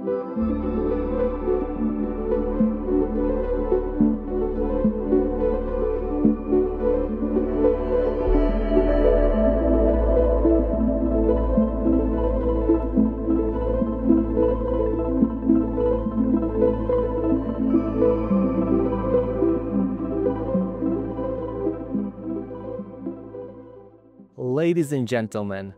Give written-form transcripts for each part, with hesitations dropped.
Ladies and gentlemen,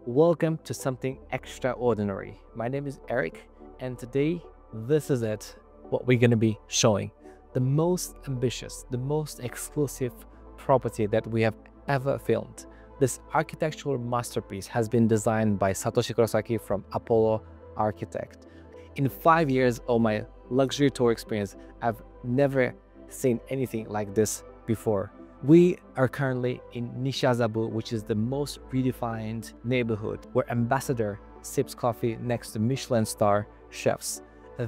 welcome to something extraordinary. My name is Eric, and today this is it, what we're going to be showing. The most ambitious, the most exclusive property that we have ever filmed. This architectural masterpiece has been designed by Satoshi Kurosaki from Apollo Architect. In 5 years of my luxury tour experience, I've never seen anything like this before. We are currently in Nishiazabu, which is the most redefined neighborhood where ambassador sips coffee next to Michelin star chefs.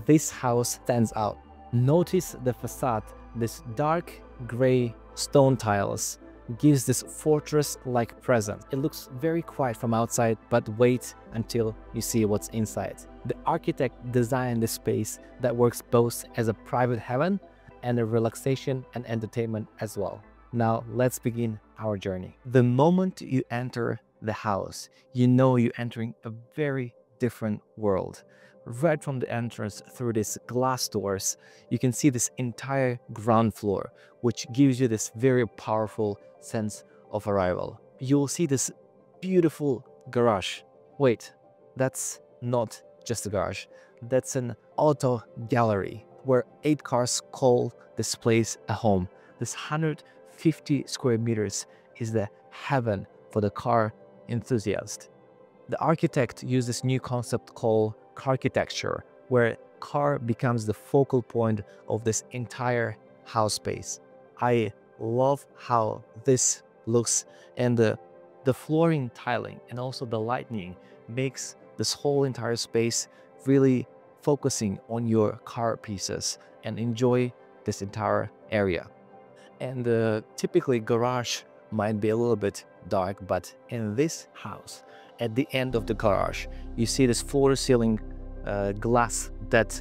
This house stands out. Notice the facade. This dark gray stone tiles gives this fortress-like presence. It looks very quiet from outside, but wait until you see what's inside. The architect designed this space that works both as a private haven and a relaxation and entertainment as well. Now let's begin our journey. The moment you enter the house, you know you're entering a very different world. Right from the entrance through these glass doors, you can see this entire ground floor, which gives you this very powerful sense of arrival. You'll see this beautiful garage. Wait, that's not just a garage. That's an auto gallery where 8 cars call this place a home. This 150 square meters is the heaven for the car enthusiast. The architect used this new concept called carchitecture, where car becomes the focal point of this entire house space. I love how this looks, and the flooring tiling and also the lighting makes this whole entire space really focusing on your car pieces and enjoy this entire area. And typically garage might be a little bit dark, but in this house, at the end of the garage, you see this floor-to-ceiling glass that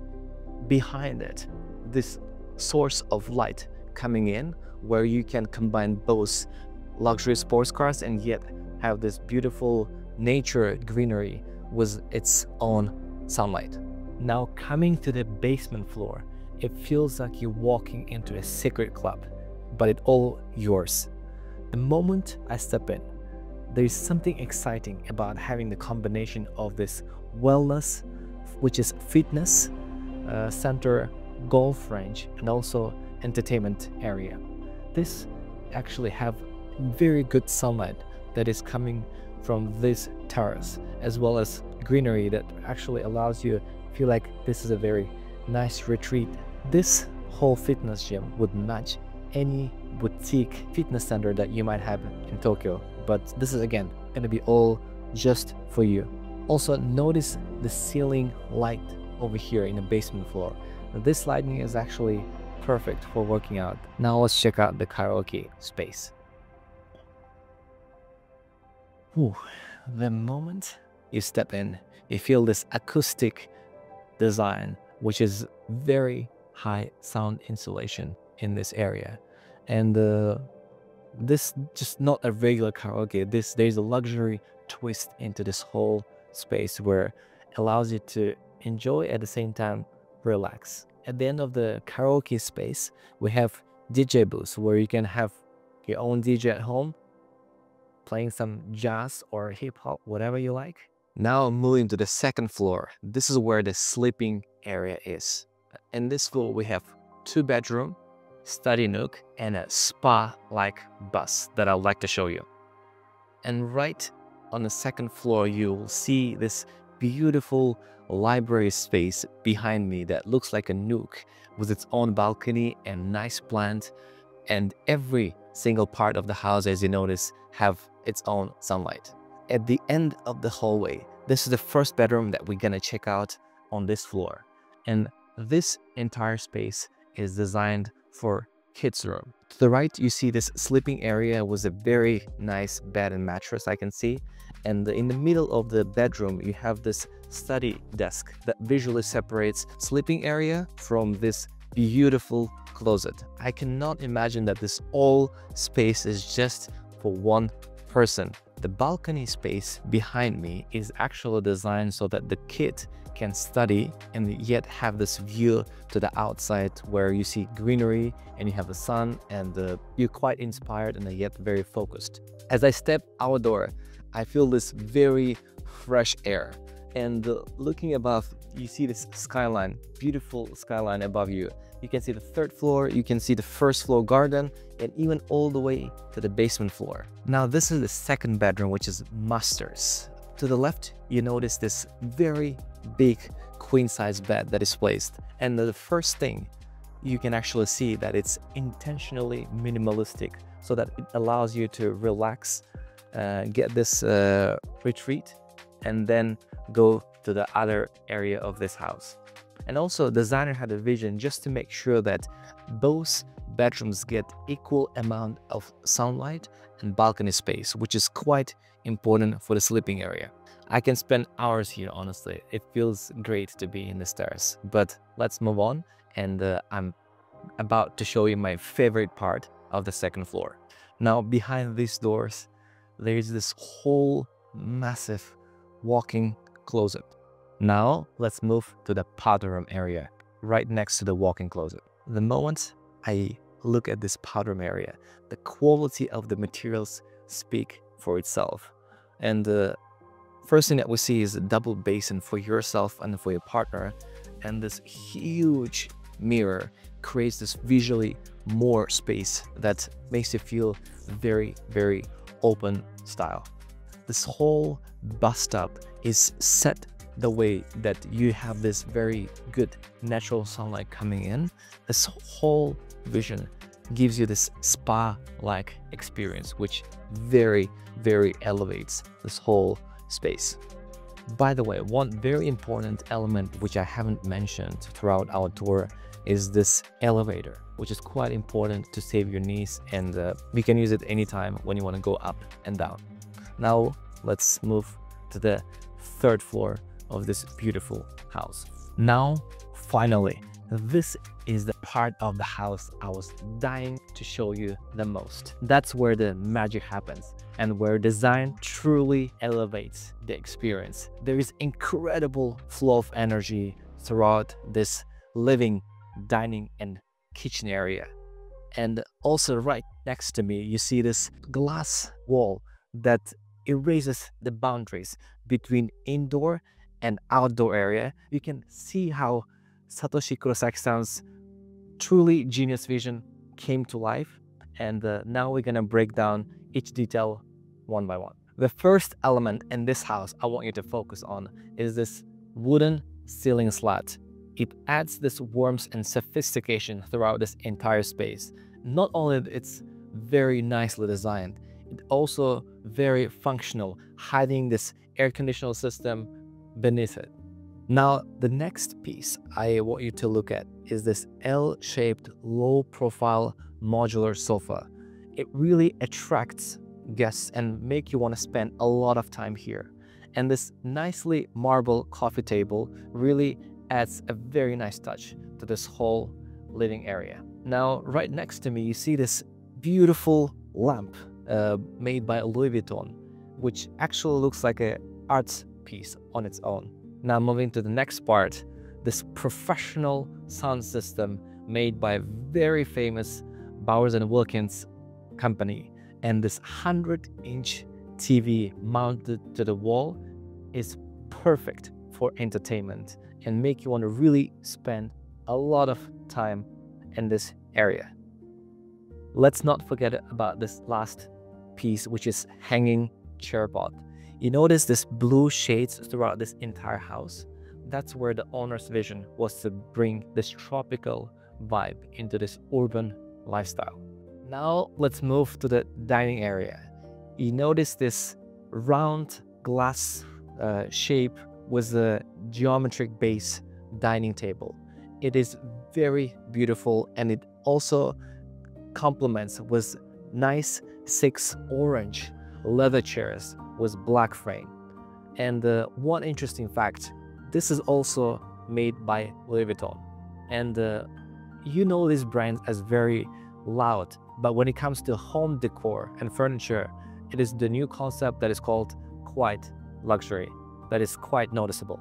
behind it, this source of light coming in, where you can combine both luxury sports cars and yet have this beautiful nature greenery with its own sunlight. Now coming to the basement floor, it feels like you're walking into a secret club, but it's all yours. The moment I step in, there is something exciting about having the combination of this wellness, which is fitness center, golf range, and also entertainment area. This actually have very good sunlight that is coming from this terrace, as well as greenery that actually allows you to feel like this is a very nice retreat. This whole fitness gym would match any boutique fitness center that you might have in Tokyo, but this is again going to be all just for you. Also notice the ceiling light over here in the basement floor. This lighting is actually perfect for working out. Now let's check out the karaoke space. Ooh, the moment you step in, you feel this acoustic design, which is very high sound insulation in this area. And this just not a regular karaoke. There's a luxury twist into this whole space where it allows you to enjoy at the same time relax. At the end of the karaoke space, we have DJ booths where you can have your own DJ at home playing some jazz or hip-hop, whatever you like. Now moving to the second floor, this is where the sleeping area is. In this floor we have 2-bedroom, study nook, and a spa-like bus that I'd like to show you. And right on the second floor, you'll see this beautiful library space behind me that looks like a nook with its own balcony and nice plant. And every single part of the house, as you notice, have its own sunlight. At the end of the hallway, this is the first bedroom that we're gonna check out on this floor. And this entire space is designed for kids' room. To the right, you see this sleeping area with a very nice bed and mattress I can see. And in the middle of the bedroom, you have this study desk that visually separates sleeping area from this beautiful closet. I cannot imagine that this all space is just for one person. The balcony space behind me is actually designed so that the kid can study and yet have this view to the outside where you see greenery and you have the sun, and you're quite inspired and yet very focused. As I step outdoor, I feel this very fresh air, and looking above, you see this skyline, beautiful skyline above you. You can see the third floor, you can see the first floor garden, and even all the way to the basement floor. Now this is the second bedroom, which is master's. To the left, you notice this very big queen-size bed that is placed. And the first thing, you can actually see that it's intentionally minimalistic so that it allows you to relax, get this retreat, and then go to the other area of this house. And also, designer had a vision just to make sure that both bedrooms get equal amount of sunlight and balcony space, which is quite important for the sleeping area. I can spend hours here, honestly. It feels great to be in the stairs. But let's move on, and I'm about to show you my favorite part of the second floor. Now, behind these doors, there's this whole massive walk-in closet. Now, let's move to the powder room area, right next to the walk-in closet. The moment I look at this powder room area, the quality of the materials speak for itself. And the first thing that we see is a double basin for yourself and for your partner. And this huge mirror creates this visually more space that makes you feel very, very open style. This whole bathtub is set the way that you have this very good natural sunlight coming in. This whole vision gives you this spa-like experience, which very, very elevates this whole space. By the way, one very important element which I haven't mentioned throughout our tour is this elevator, which is quite important to save your knees, and you can use it anytime when you want to go up and down. Now let's move to the third floor of this beautiful house. Now, finally, this is the part of the house I was dying to show you the most. That's where the magic happens and where design truly elevates the experience. There is incredible flow of energy throughout this living, dining, and kitchen area. And also right next to me, you see this glass wall that erases the boundaries between indoor and outdoor area. You can see how Satoshi Kurosaki-san's truly genius vision came to life, and now we're gonna break down each detail one by one. The first element in this house I want you to focus on is this wooden ceiling slat. It adds this warmth and sophistication throughout this entire space. Not only it's very nicely designed, it also very functional, hiding this air conditioner system beneath it. Now, the next piece I want you to look at is this L-shaped, low-profile modular sofa. It really attracts guests and make you want to spend a lot of time here. And this nicely marble coffee table really adds a very nice touch to this whole living area. Now, right next to me, you see this beautiful lamp made by Louis Vuitton, which actually looks like an art piece on its own. Now, moving to the next part, this professional sound system made by very famous Bowers & Wilkins company, and this 100-inch TV mounted to the wall is perfect for entertainment and make you want to really spend a lot of time in this area. Let's not forget about this last piece, which is hanging chair pod. You notice this blue shades throughout this entire house. That's where the owner's vision was to bring this tropical vibe into this urban lifestyle. Now let's move to the dining area. You notice this round glass shape with a geometric base dining table. It is very beautiful, and it also complements with nice 6 orange leather chairs with black frame. And one interesting fact, this is also made by Louis Vuitton. And you know these brands as very loud, but when it comes to home decor and furniture, it is the new concept that is called quiet luxury that is quite noticeable.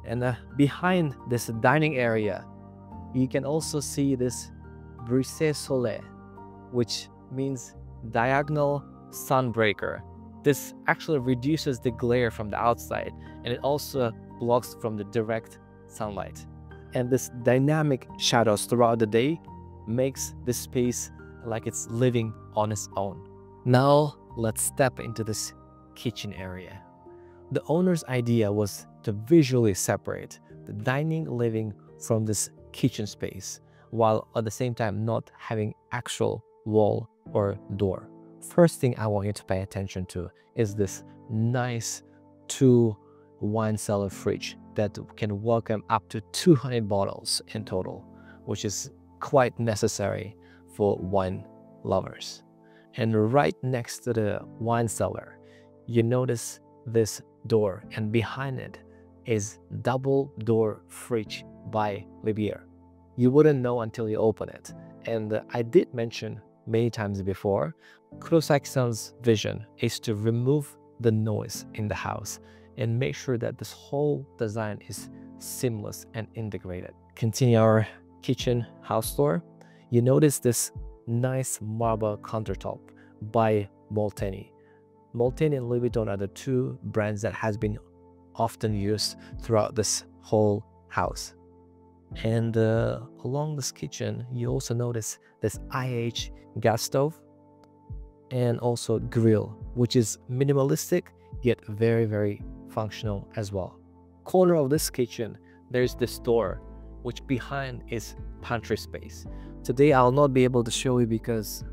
And behind this dining area, you can also see this brise soleil, which means diagonal sunbreaker. This actually reduces the glare from the outside, and it also blocks from the direct sunlight. And this dynamic shadows throughout the day makes this space like it's living on its own. Now let's step into this kitchen area. The owner's idea was to visually separate the dining living from this kitchen space, while at the same time not having actual wall or door. First thing I want you to pay attention to is this nice 2 wine cellar fridge that can welcome up to 200 bottles in total, which is quite necessary for wine lovers. And right next to the wine cellar, you notice this door, and behind it is double door fridge by Liebherr. You wouldn't know until you open it. And I did mention many times before, Kurosaki-san's vision is to remove the noise in the house and make sure that this whole design is seamless and integrated. Continue our kitchen house tour. You notice this nice marble countertop by Molteni. Molteni and Louis Vuitton are the 2 brands that has been often used throughout this whole house. And along this kitchen, you also notice this IH gas stove and also grill, which is minimalistic yet very, very functional as well. Corner of this kitchen, there's this door, which behind is pantry space. Today I'll not be able to show you because,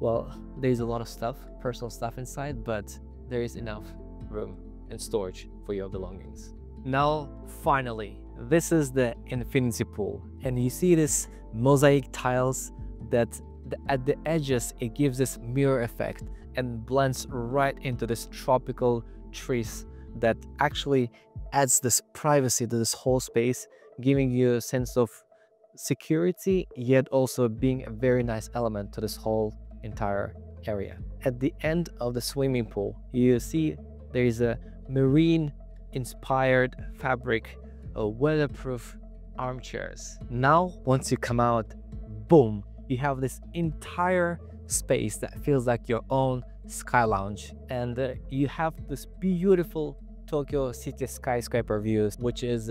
well, there's a lot of stuff, personal stuff inside, but there is enough room and storage for your belongings. Now, finally, this is the infinity pool, and you see this mosaic tiles that at the edges, it gives this mirror effect and blends right into this tropical trees that actually adds this privacy to this whole space, giving you a sense of security, yet also being a very nice element to this whole entire area. At the end of the swimming pool, you see there is a marine inspired fabric, weatherproof armchairs. Now, once you come out, boom, you have this entire space that feels like your own sky lounge, and you have this beautiful Tokyo city skyscraper views, which is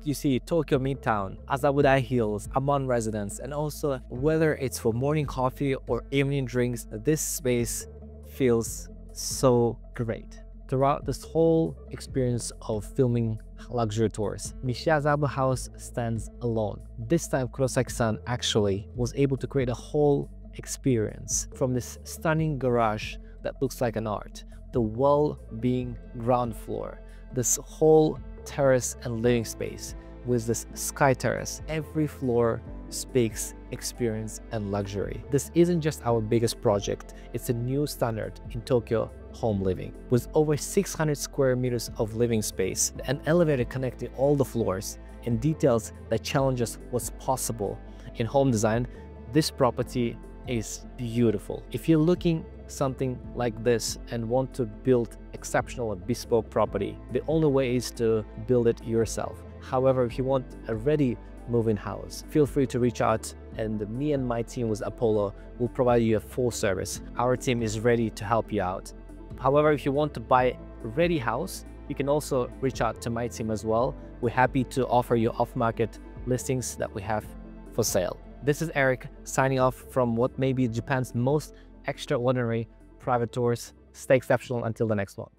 you see Tokyo Midtown, Azabudai Hills, Amon Residence, and also whether it's for morning coffee or evening drinks, this space feels so great. Throughout this whole experience of filming luxury tours, Nishiazabu House stands alone. This time Kurosaki-san actually was able to create a whole experience from this stunning garage that looks like an art, the well being ground floor, this whole terrace and living space with this sky terrace. Every floor speaks experience and luxury. This isn't just our biggest project, it's a new standard in Tokyo home living. With over 600 square meters of living space, an elevator connecting all the floors, and details that challenge us what's possible in home design, this property is beautiful. If you're looking something like this and want to build exceptional and bespoke property, the only way is to build it yourself. However, if you want a ready move-in house, feel free to reach out, and me and my team with Apollo will provide you a full service. Our team is ready to help you out. However, if you want to buy a ready house, you can also reach out to my team as well. We're happy to offer you off-market listings that we have for sale. This is Eric signing off from what may be Japan's most extraordinary private tours. Stay exceptional until the next one.